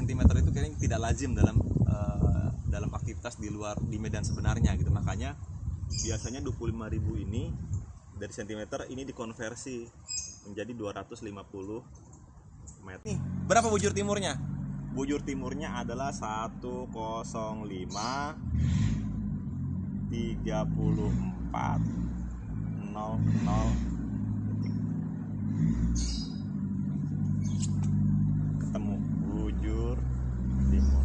cm itu kayaknya tidak lazim dalam aktivitas di medan sebenarnya gitu. Makanya biasanya 25.000 ini dari cm ini dikonversi menjadi 250 meter. Nih, berapa bujur timurnya? Bujur timurnya adalah 105 34 00 ketemu bujur timur.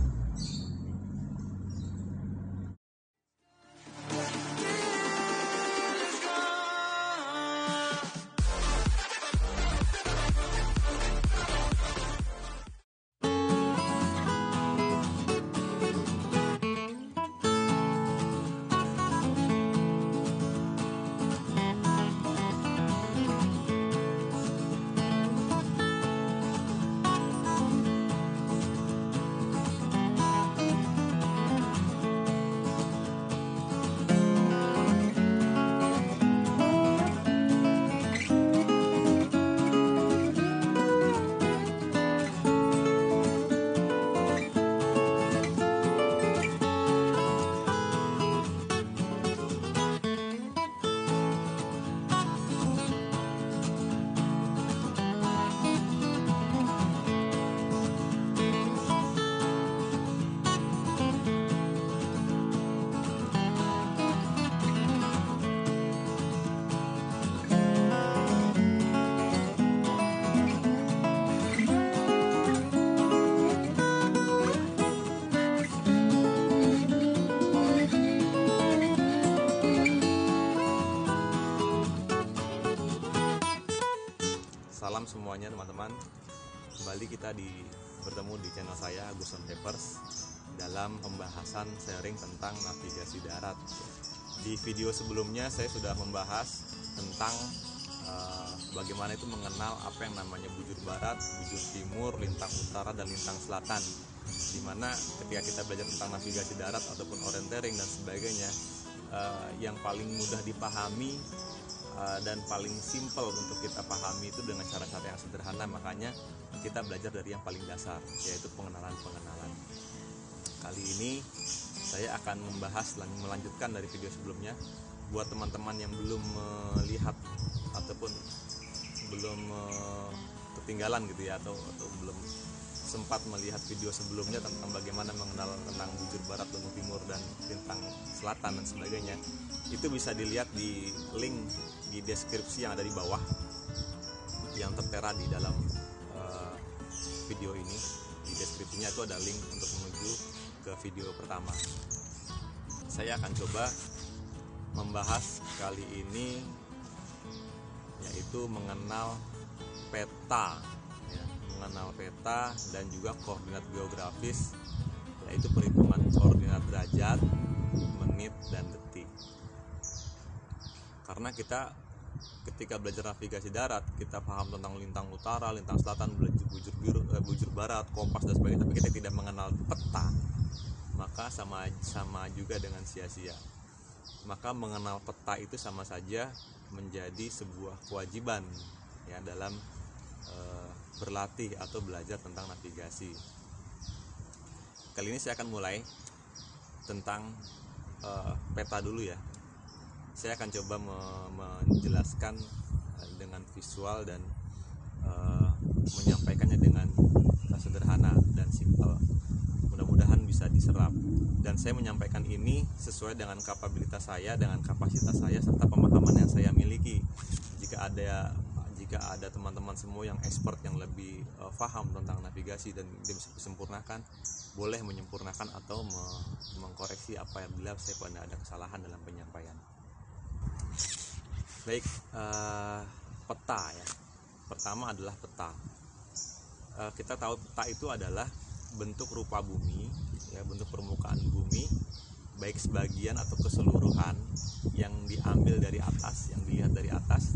Salam semuanya teman-teman. Kembali kita bertemu di channel saya Agus on Papers dalam pembahasan sharing tentang navigasi darat. Di video sebelumnya saya sudah membahas tentang bagaimana itu mengenal apa yang namanya bujur barat, bujur timur, lintang utara, dan lintang selatan. Dimana ketika kita belajar tentang navigasi darat ataupun orientering dan sebagainya, yang paling mudah dipahami dan paling simple untuk kita pahami itu dengan cara-cara yang sederhana. Makanya kita belajar dari yang paling dasar, yaitu pengenalan. Kali ini saya akan melanjutkan dari video sebelumnya. Buat teman-teman yang belum melihat ataupun belum ketinggalan gitu ya, atau belum sempat melihat video sebelumnya tentang bagaimana mengenal tentang bujur barat, bujur timur, dan lintang selatan dan sebagainya, itu bisa dilihat di link di deskripsi yang ada di bawah yang tertera di dalam video ini. Di deskripsinya itu ada link untuk menuju ke video pertama. Saya akan coba membahas kali ini yaitu mengenal peta ya, mengenal peta dan juga koordinat geografis, yaitu perhitungan koordinat derajat, menit, dan detik. Karena kita ketika belajar navigasi darat, kita paham tentang lintang utara, lintang selatan, bujur barat, kompas dan sebagainya, tapi kita tidak mengenal peta, maka sama juga dengan sia-sia. Maka mengenal peta itu sama saja menjadi sebuah kewajiban ya dalam berlatih atau belajar tentang navigasi. Kali ini saya akan mulai tentang peta dulu ya. Saya akan coba menjelaskan dengan visual dan menyampaikannya dengan sederhana dan simpel. Mudah-mudahan bisa diserap. Dan saya menyampaikan ini sesuai dengan kapabilitas saya, dengan kapasitas saya, serta pemahaman yang saya miliki. Jika ada teman-teman semua yang expert, yang lebih paham tentang navigasi dan dia bisa disempurnakan, boleh menyempurnakan atau mengkoreksi apabila saya pernah ada kesalahan dalam penyampaian. Baik, peta ya. Pertama adalah peta. Kita tahu peta itu adalah bentuk rupa bumi, ya, bentuk permukaan bumi, baik sebagian atau keseluruhan yang diambil dari atas, yang dilihat dari atas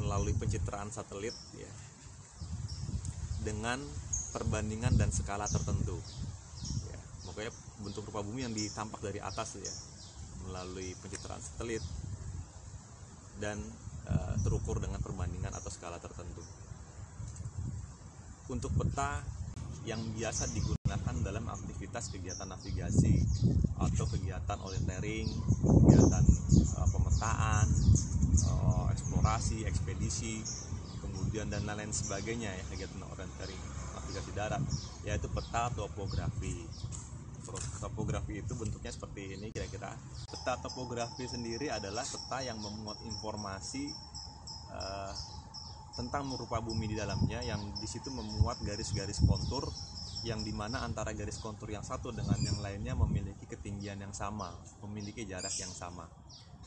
melalui pencitraan satelit, ya, dengan perbandingan dan skala tertentu. Ya, pokoknya bentuk rupa bumi yang ditampak dari atas, ya, melalui pencitraan satelit dan terukur dengan perbandingan atau skala tertentu. Untuk peta yang biasa digunakan dalam aktivitas kegiatan navigasi atau kegiatan orientering, kegiatan pemetaan, eksplorasi, ekspedisi, kemudian dan lain-lain sebagainya ya, kegiatan orientering navigasi darat, yaitu peta topografi. Topografi itu bentuknya seperti ini kira-kira. Peta topografi sendiri adalah peta yang memuat informasi tentang rupa bumi di dalamnya, yang di situ memuat garis-garis kontur yang dimana antara garis kontur yang satu dengan yang lainnya memiliki ketinggian yang sama, memiliki jarak yang sama.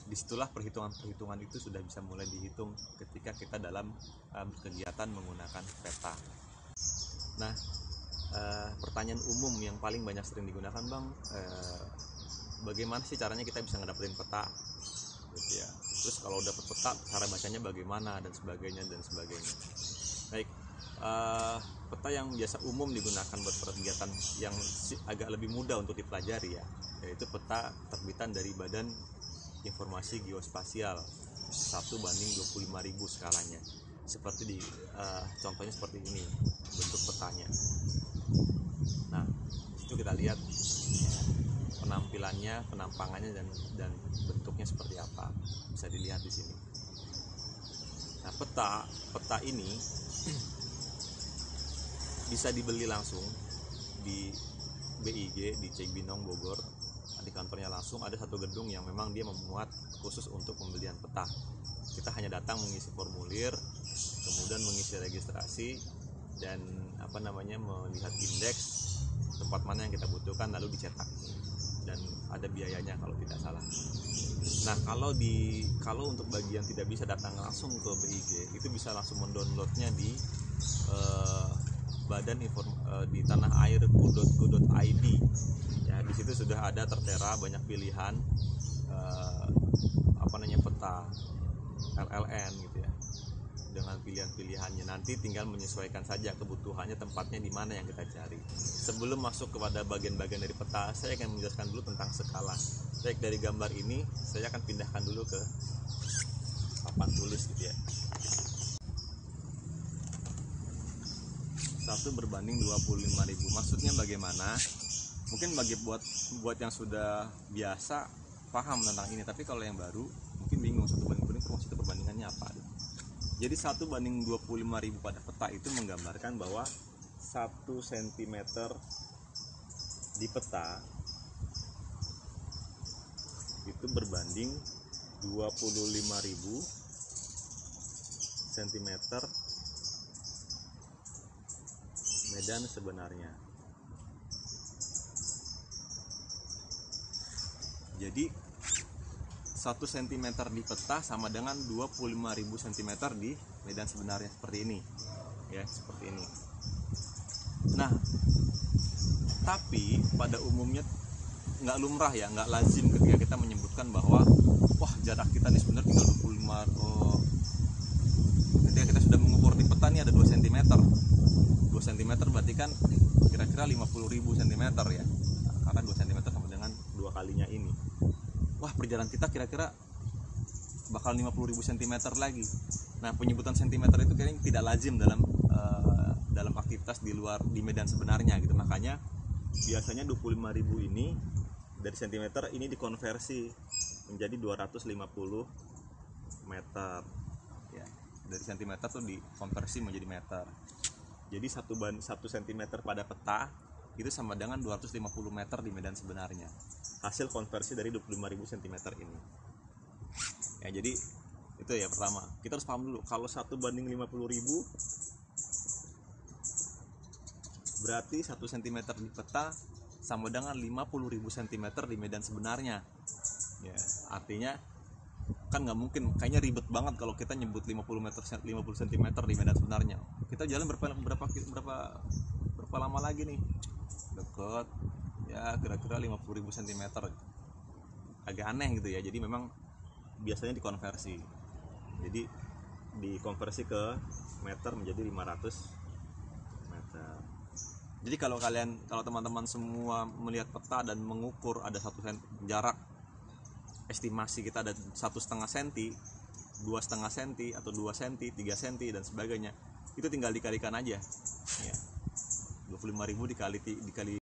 Disitulah perhitungan-perhitungan itu sudah bisa mulai dihitung ketika kita dalam berkegiatan menggunakan peta. Nah, pertanyaan umum yang paling banyak sering digunakan, Bang, bagaimana sih caranya kita bisa ngedapetin peta gitu ya. Terus kalau dapat peta, cara bacanya bagaimana dan sebagainya. Baik, peta yang biasa umum digunakan buat kegiatan yang agak lebih mudah untuk dipelajari ya, yaitu peta terbitan dari Badan Informasi Geospasial 1:25.000 skalanya. Seperti contohnya seperti ini bentuk petanya. Nah, itu kita lihat penampilannya, penampangannya dan bentuknya seperti apa, bisa dilihat di sini. Nah, peta ini bisa dibeli langsung di BIG di Cibinong Bogor. Di kantornya langsung ada satu gedung yang memang dia memuat khusus untuk pembelian peta. Kita hanya datang mengisi formulir, kemudian mengisi registrasi dan melihat indeks tempat mana yang kita butuhkan, lalu dicetak. Dan ada biayanya kalau tidak salah. Nah, kalau untuk bagian tidak bisa datang langsung ke BIG, itu bisa langsung mendownloadnya di di tanaair.go.id ya. Di situ sudah ada tertera banyak pilihan peta LLN gitu ya, dengan pilihan-pilihannya. Nanti tinggal menyesuaikan saja kebutuhannya, tempatnya di mana yang kita cari. Sebelum masuk kepada bagian-bagian dari peta, saya akan menjelaskan dulu tentang skala. Baik, dari gambar ini saya akan pindahkan dulu ke papan tulis gitu ya. 1:25.000. Maksudnya bagaimana? Mungkin buat yang sudah biasa paham tentang ini, tapi kalau yang baru mungkin bingung 1:25 itu maksudnya perbandingannya apa. Jadi 1:25.000 pada peta itu menggambarkan bahwa 1 cm di peta itu berbanding 25.000 cm medan sebenarnya. Jadi 1 cm di peta sama dengan 25.000 cm di medan sebenarnya, seperti ini ya, seperti ini. Nah, tapi pada umumnya nggak lumrah ya, nggak lazim ketika kita menyebutkan bahwa wah jarak kita nih sebenarnya tinggal 25. Ketika kita sudah mengukur di peta nih ada 2 cm. 2 cm berarti kan kira-kira 50.000 cm ya. Nah, karena 2 cm sama dengan 2 kalinya ini. Wah, perjalanan kita kira-kira bakal 50.000 cm lagi. Nah, penyebutan cm itu kayaknya tidak lazim dalam aktivitas di medan sebenarnya gitu. Makanya biasanya 25.000 ini dari cm ini dikonversi menjadi 250 meter ya. Dari cm tuh dikonversi menjadi meter. Jadi 1 cm pada peta itu sama dengan 250 meter di medan sebenarnya. Hasil konversi dari 25.000 cm ini. Ya, jadi itu ya pertama. Kita harus paham dulu kalau 1:50.000 berarti 1 cm di peta sama dengan 50.000 cm di medan sebenarnya. Ya, artinya kan nggak mungkin, kayaknya ribet banget kalau kita nyebut 50 cm di medan sebenarnya. Kita jalan berapa lama lagi nih? Deket ya, kira-kira 50.000 cm. Agak aneh gitu ya. Jadi memang biasanya dikonversi. Jadi dikonversi ke meter menjadi 500 meter. Jadi kalau teman-teman semua melihat peta dan mengukur ada 1 jarak, estimasi kita ada 1,5 cm, 2,5 cm atau 2 cm, 3 cm dan sebagainya, itu tinggal dikalikan aja ya. 2 25.000 dikali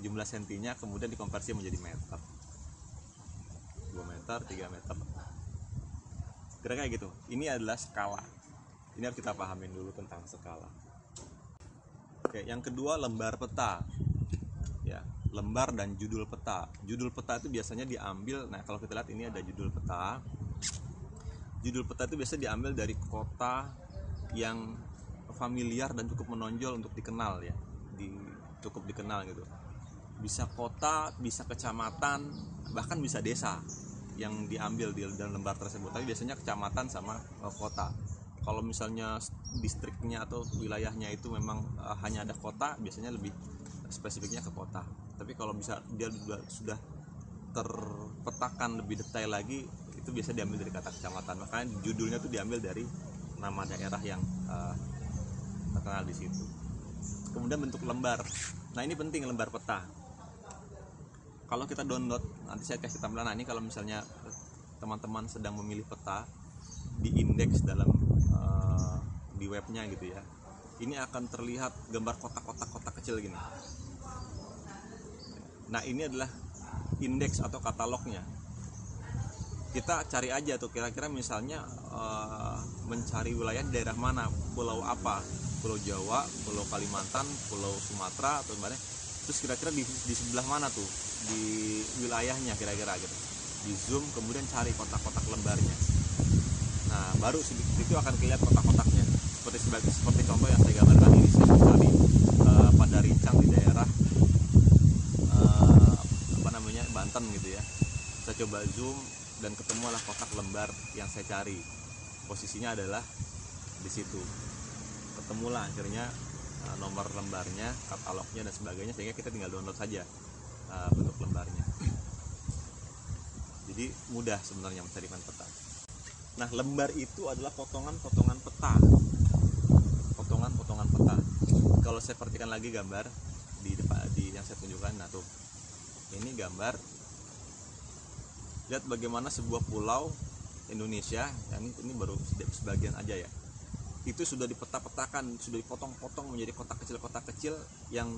jumlah sentinya, kemudian dikonversi menjadi meter. 2 meter, 3 meter. Kira-kira kayak gitu. Ini adalah skala. Ini harus kita pahamin dulu tentang skala. Oke, yang kedua lembar peta. Ya, lembar dan judul peta. Judul peta itu biasanya diambil, nah kalau kita lihat ini ada judul peta. Judul peta itu biasa diambil dari kota yang familiar dan cukup menonjol untuk dikenal ya. Cukup dikenal gitu. Bisa kota, bisa kecamatan, bahkan bisa desa yang diambil di dalam lembar tersebut. Tapi biasanya kecamatan sama kota. Kalau misalnya distriknya atau wilayahnya itu memang hanya ada kota, biasanya lebih spesifiknya ke kota. Tapi kalau bisa dia sudah terpetakan lebih detail lagi, itu biasa diambil dari kata kecamatan. Makanya judulnya tuh diambil dari nama daerah yang terkenal di situ. Kemudian bentuk lembar. Nah ini penting, lembar peta. Kalau kita download, nanti saya kasih tampilan. Nah ini kalau misalnya teman-teman sedang memilih peta di indeks dalam di webnya gitu ya, ini akan terlihat gambar kotak-kotak kecil gini. Nah ini adalah indeks atau katalognya. Kita cari aja tuh kira-kira misalnya mencari wilayah di daerah mana, pulau apa, pulau Jawa, pulau Kalimantan, pulau Sumatera atau mana. Terus kira-kira di sebelah mana tuh di wilayahnya kira-kira gitu. Di zoom kemudian cari kotak-kotak lembarnya. Nah baru itu akan kelihatan kotak-kotaknya. Seperti contoh yang saya gambarkan ini, saya mencari pada rincang di daerah Banten gitu ya. Saya coba zoom dan ketemulah kotak lembar yang saya cari. Posisinya adalah di situ. Ketemulah akhirnya nomor lembarnya, katalognya dan sebagainya, sehingga kita tinggal download saja bentuk lembarnya. Jadi mudah sebenarnya mencarikan peta. Nah lembar itu adalah potongan-potongan peta. Potongan-potongan peta. Kalau saya perhatikan lagi gambar di yang saya tunjukkan, nah tuh ini gambar. Lihat bagaimana sebuah pulau Indonesia, ini baru sebagian aja ya, itu sudah dipeta-petakan, sudah dipotong-potong menjadi kotak kecil yang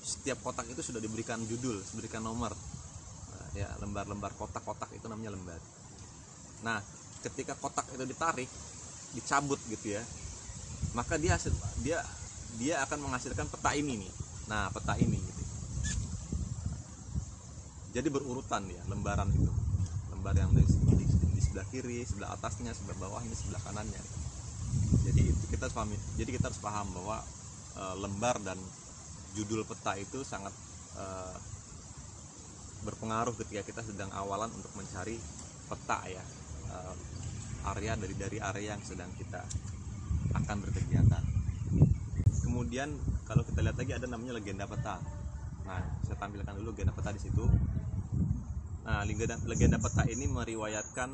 setiap kotak itu sudah diberikan judul, diberikan nomor. Nah, ya lembar-lembar kotak-kotak itu namanya lembar. Nah ketika kotak itu ditarik, dicabut gitu ya, maka dia akan menghasilkan peta ini nih. Nah peta ini gitu. Jadi berurutan ya lembaran itu, lembar yang di sebelah kiri, sebelah atasnya, sebelah bawahnya, sebelah kanannya. Jadi kita harus paham bahwa lembar dan judul peta itu sangat berpengaruh ketika kita sedang awalan untuk mencari peta ya, area dari area yang sedang kita akan berkegiatan. Kemudian kalau kita lihat lagi ada namanya legenda peta. Nah, saya tampilkan dulu legenda peta di situ. Nah, legenda peta ini meriwayatkan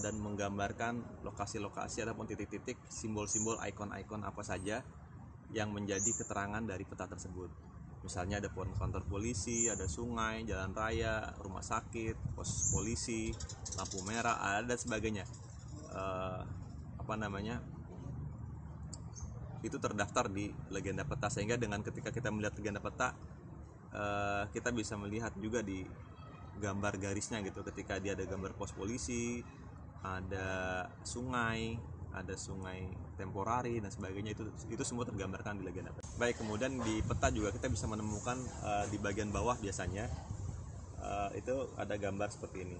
dan menggambarkan lokasi-lokasi ataupun titik-titik, simbol-simbol, ikon-ikon apa saja yang menjadi keterangan dari peta tersebut. Misalnya ada kantor polisi, ada sungai, jalan raya, rumah sakit, pos polisi, lampu merah, dan sebagainya. Itu terdaftar di legenda peta, sehingga dengan ketika kita melihat legenda peta, kita bisa melihat juga di gambar garisnya gitu. Ketika dia ada gambar pos polisi, ada sungai temporari dan sebagainya, itu semua tergambarkan di legenda peta. Baik, kemudian di peta juga kita bisa menemukan di bagian bawah biasanya itu ada gambar seperti ini.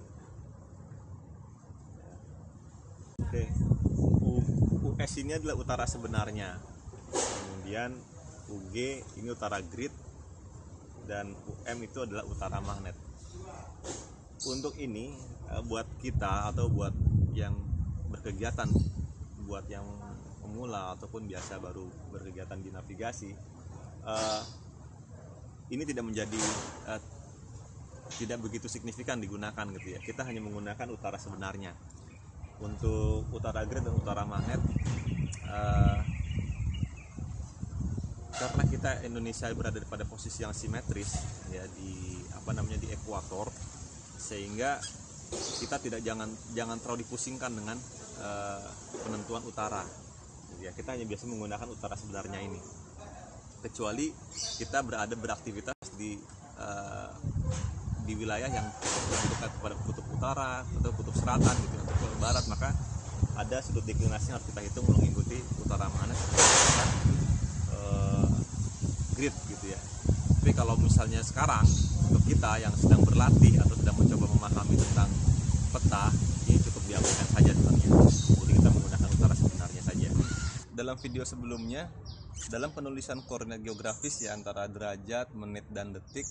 Oke. US ini adalah utara sebenarnya. Kemudian UG ini utara grid, dan UM itu adalah utara magnet. Untuk ini buat kita atau buat yang berkegiatan, buat yang pemula ataupun biasa baru berkegiatan di navigasi, ini tidak begitu signifikan digunakan gitu ya. Kita hanya menggunakan utara sebenarnya. Untuk utara grid dan utara magnet, karena kita Indonesia berada pada posisi yang simetris ya, di ekuator, sehingga kita jangan terlalu dipusingkan dengan penentuan utara ya. Kita hanya biasa menggunakan utara sebenarnya ini. kecuali kita beraktivitas di wilayah yang lebih dekat kepada kutub utara atau kutub selatan gitu, atau kutub barat, maka ada sudut deklinasi yang harus kita hitung mengikuti utara mana grid gitu ya. Tapi kalau misalnya sekarang untuk kita yang sedang berlatih atau sedang mencoba memahami tentang peta, ini cukup diabaikan saja sebenarnya. Jadi kita menggunakan utara sebenarnya saja. Dalam video sebelumnya, dalam penulisan koordinat geografis ya antara derajat, menit, dan detik,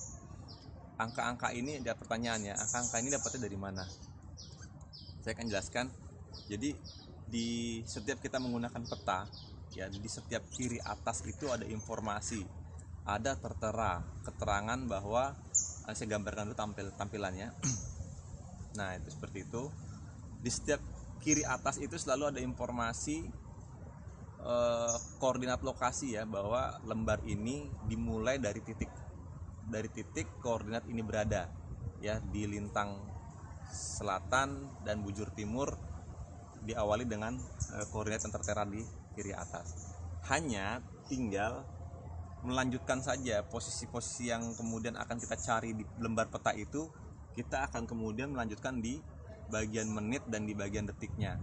angka-angka ini ada pertanyaannya, angka-angka ini dapatnya dari mana? Saya akan jelaskan. Jadi di setiap kita menggunakan peta, ya di setiap kiri atas itu ada informasi, ada tertera, keterangan bahwa saya gambarkan dulu tampilannya. Nah itu seperti itu. Di setiap kiri atas itu selalu ada informasi koordinat lokasi ya, bahwa lembar ini dimulai dari titik koordinat ini berada ya di lintang selatan dan bujur timur, diawali dengan koordinat yang tertera di kiri atas. Hanya tinggal melanjutkan saja posisi-posisi yang kemudian akan kita cari di lembar peta itu, kita akan kemudian melanjutkan di bagian menit dan di bagian detiknya.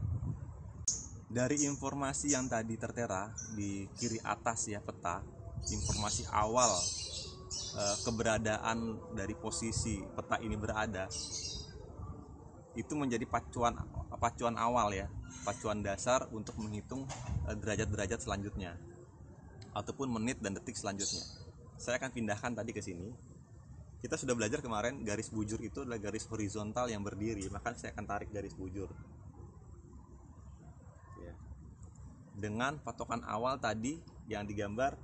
Dari informasi yang tadi tertera di kiri atas ya peta, informasi awal keberadaan dari posisi peta ini berada, itu menjadi pacuan awal ya, pacuan dasar untuk menghitung derajat-derajat selanjutnya ataupun menit dan detik selanjutnya. Saya akan pindahkan tadi ke sini. Kita sudah belajar kemarin garis bujur itu adalah garis horizontal yang berdiri, maka saya akan tarik garis bujur ya. Dengan patokan awal tadi yang digambar,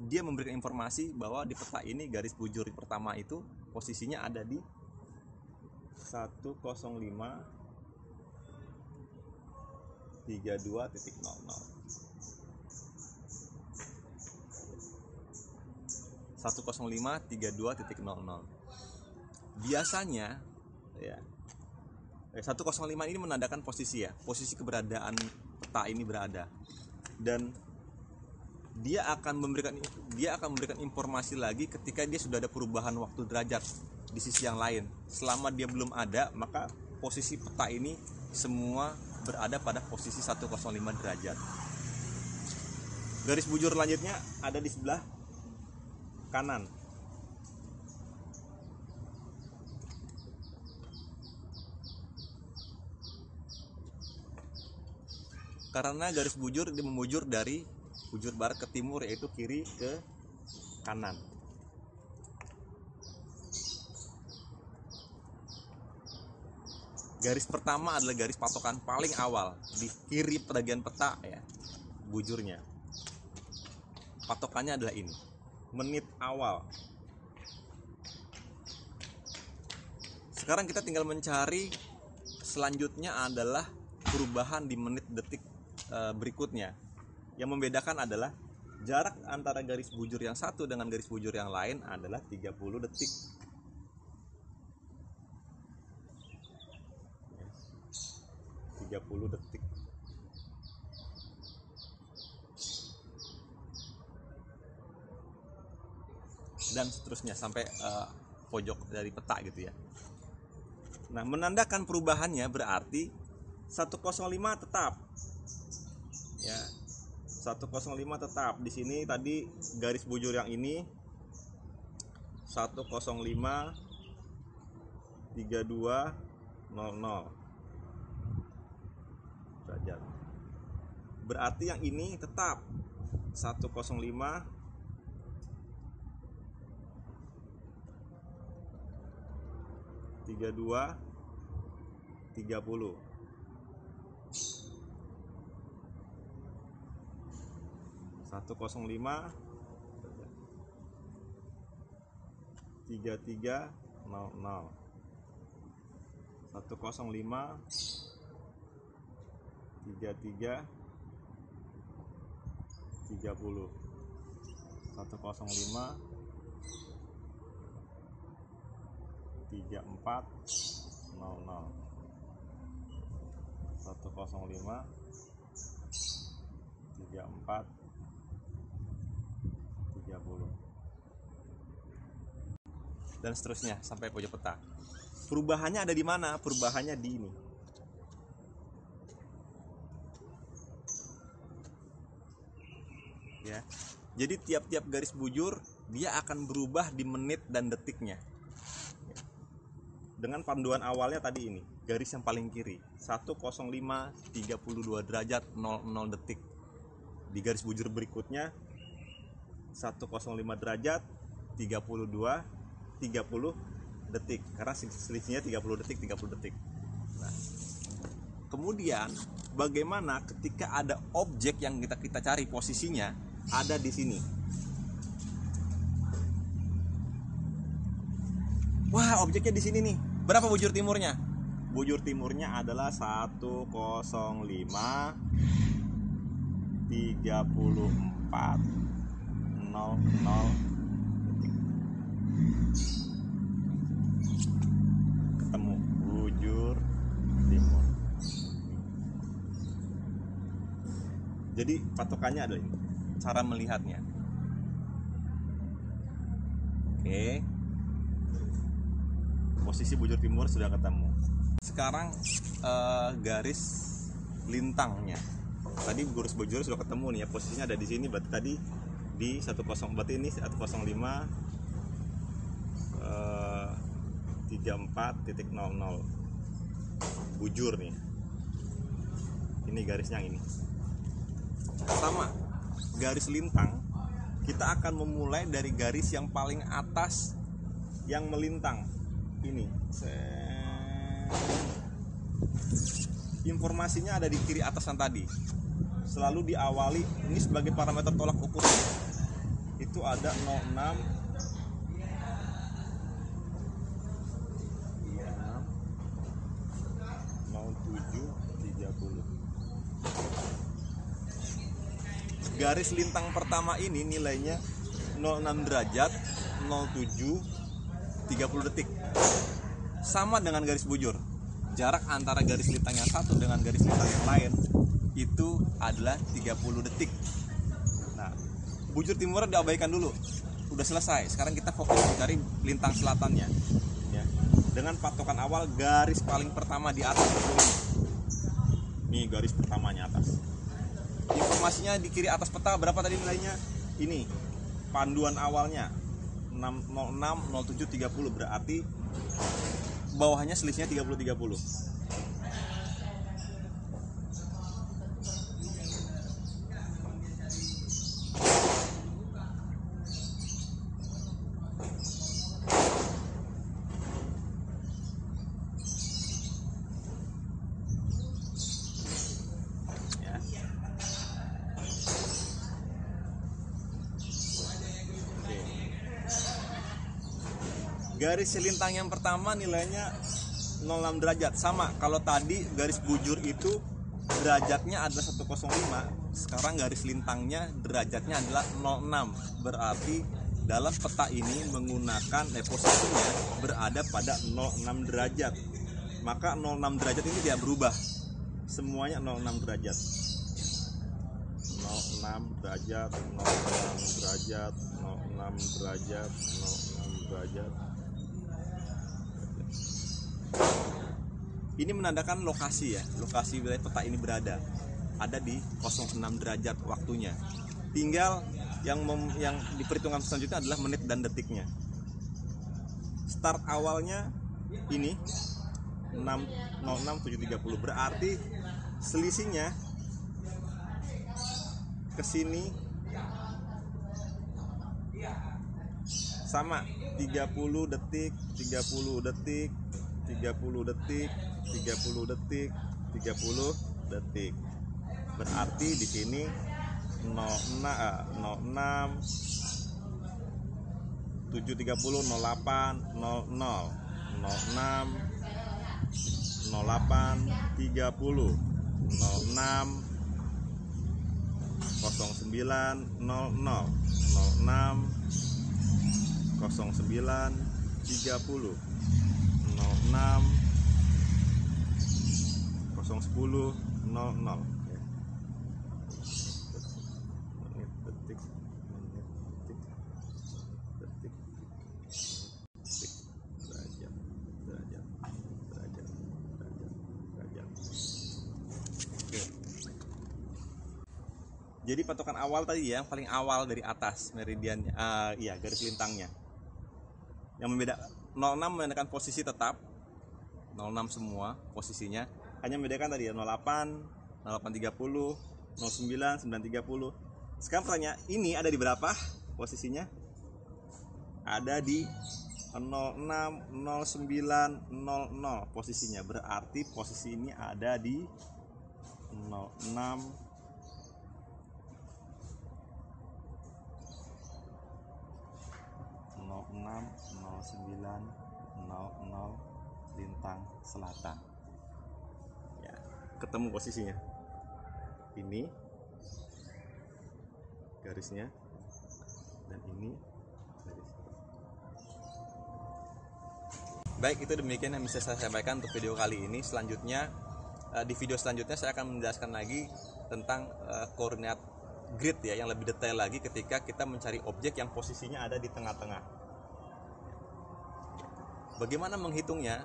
dia memberikan informasi bahwa di peta ini garis bujur pertama itu posisinya ada di 105.32.00. 105.32.00. Biasanya ya 105 ini menandakan posisi ya, posisi keberadaan peta ini berada, dan dia akan memberikan informasi lagi ketika dia sudah ada perubahan waktu derajat di sisi yang lain. Selama dia belum ada, maka posisi peta ini semua berada pada posisi 105 derajat. Garis bujur selanjutnya ada di sebelah kanan. Karena garis bujur dia membujur dari bujur barat ke timur, yaitu kiri ke kanan. Garis pertama adalah garis patokan paling awal di kiri bagian peta ya, bujurnya. Patokannya adalah ini, menit awal. Sekarang kita tinggal mencari selanjutnya adalah perubahan di menit detik berikutnya. Yang membedakan adalah jarak antara garis bujur yang satu dengan garis bujur yang lain adalah 30 detik. Ya, 30 detik. Dan seterusnya sampai pojok dari peta gitu ya. Nah, menandakan perubahannya berarti 105 tetap. Ya. 105 tetap. Di sini tadi garis bujur yang ini 105.32.00 derajat. Berarti yang ini tetap 105.32.30. 105 3300. 105 33 30. 105 3400. 105 34 30. 30 dan seterusnya sampai pojok peta. Perubahannya ada di mana? Perubahannya di ini. Ya. Jadi tiap-tiap garis bujur dia akan berubah di menit dan detiknya. Dengan panduan awalnya tadi ini, garis yang paling kiri 105 32 derajat 00 detik. Di garis bujur berikutnya 105 derajat 32 30 detik, karena selisihnya 30 detik 30 detik. Nah, kemudian bagaimana ketika ada objek yang kita cari posisinya ada di sini. Wah, objeknya di sini nih. Berapa bujur timurnya? Bujur timurnya adalah 105 34 00 ketemu bujur timur. Jadi patokannya adalah ini, cara melihatnya. Oke, posisi bujur timur sudah ketemu. Sekarang garis lintangnya. Tadi garis bujur sudah ketemu nih ya, posisinya ada di sini. Berarti tadi di 10, berarti ini 105 34.00 bujur nih. Ini garisnya yang ini. Sama garis lintang, kita akan memulai dari garis yang paling atas yang melintang ini. Informasinya ada di kiri atasan tadi. Selalu diawali ini sebagai parameter tolak ukur. Itu ada 06 07 30. Garis lintang pertama ini nilainya 06 derajat 07 30 detik. Sama dengan garis bujur. Jarak antara garis lintang yang satu dengan garis lintang yang lain itu adalah 30 detik. Nah, bujur timur diabaikan dulu. Udah selesai. Sekarang kita fokus mencari lintang selatannya. Ya. Dengan patokan awal garis paling pertama di atas ini. Nih garis pertamanya atas. Informasinya di kiri atas peta berapa tadi nilainya? Ini panduan awalnya 06 07 30, berarti bawahnya selisihnya 30 30. Garis lintang yang pertama nilainya 06 derajat. Sama, kalau tadi garis bujur itu derajatnya adalah 105, sekarang garis lintangnya derajatnya adalah 06. Berarti dalam peta ini menggunakan posisinya berada pada 06 derajat. Maka 06 derajat ini tidak berubah. Semuanya 06 derajat. 06 derajat, 06 derajat, 06 derajat, 06 derajat. Ini menandakan lokasi ya, lokasi wilayah peta ini berada ada di 06 derajat waktunya. Tinggal yang diperhitungkan selanjutnya adalah menit dan detiknya. Start awalnya ini 06 730, berarti selisihnya ke sini sama 30 detik, 30 detik, 30 detik, 30 detik, 30 detik. Berarti di sini 06 730 08 00 06 08 30 06 09 00 06 09 30 06 010 00. Menit detik Jadi patokan awal tadi ya, yang paling awal dari atas meridiannya, iya garis lintangnya. Yang membeda 06 menandakan posisi tetap, 06 semua posisinya. Hanya membedakan tadi ya 08, 0830, 09, 930. Sekarang pertanyaan, ini ada di berapa posisinya? Ada di 06, 09, 00 posisinya. Berarti posisi ini ada di 06, 09, 00 lintang selatan. Ya, ketemu posisinya. Ini garisnya dan ini garisnya. Baik, itu demikian yang bisa saya sampaikan untuk video kali ini. Selanjutnya di video selanjutnya saya akan menjelaskan lagi tentang koordinat grid ya, yang lebih detail lagi ketika kita mencari objek yang posisinya ada di tengah-tengah. Bagaimana menghitungnya?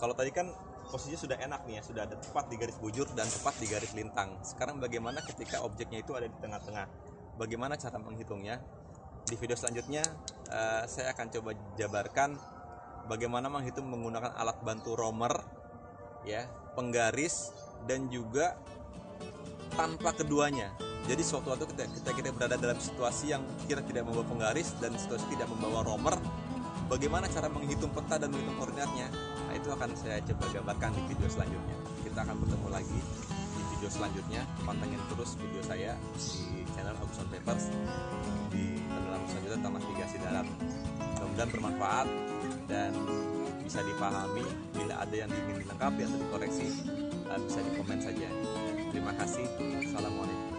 Kalau tadi kan posisinya sudah enak nih ya, sudah ada tepat di garis bujur dan tepat di garis lintang. Sekarang bagaimana ketika objeknya itu ada di tengah-tengah? Bagaimana cara menghitungnya? Di video selanjutnya saya akan coba jabarkan bagaimana menghitung menggunakan alat bantu romer ya, penggaris, dan juga tanpa keduanya. Jadi suatu waktu kita berada dalam situasi yang kita tidak membawa penggaris dan situasi tidak membawa romer, bagaimana cara menghitung peta dan menghitung koordinatnya? Nah, itu akan saya coba gambarkan di video selanjutnya. Kita akan bertemu lagi di video selanjutnya. Pantengin terus video saya di channel Agus on Papers di pendalam selanjutnya tentang navigasi darat. Mudah-mudahan bermanfaat dan bisa dipahami. Bila ada yang ingin dilengkapi atau dikoreksi, bisa di komen saja. Terima kasih. Assalamualaikum.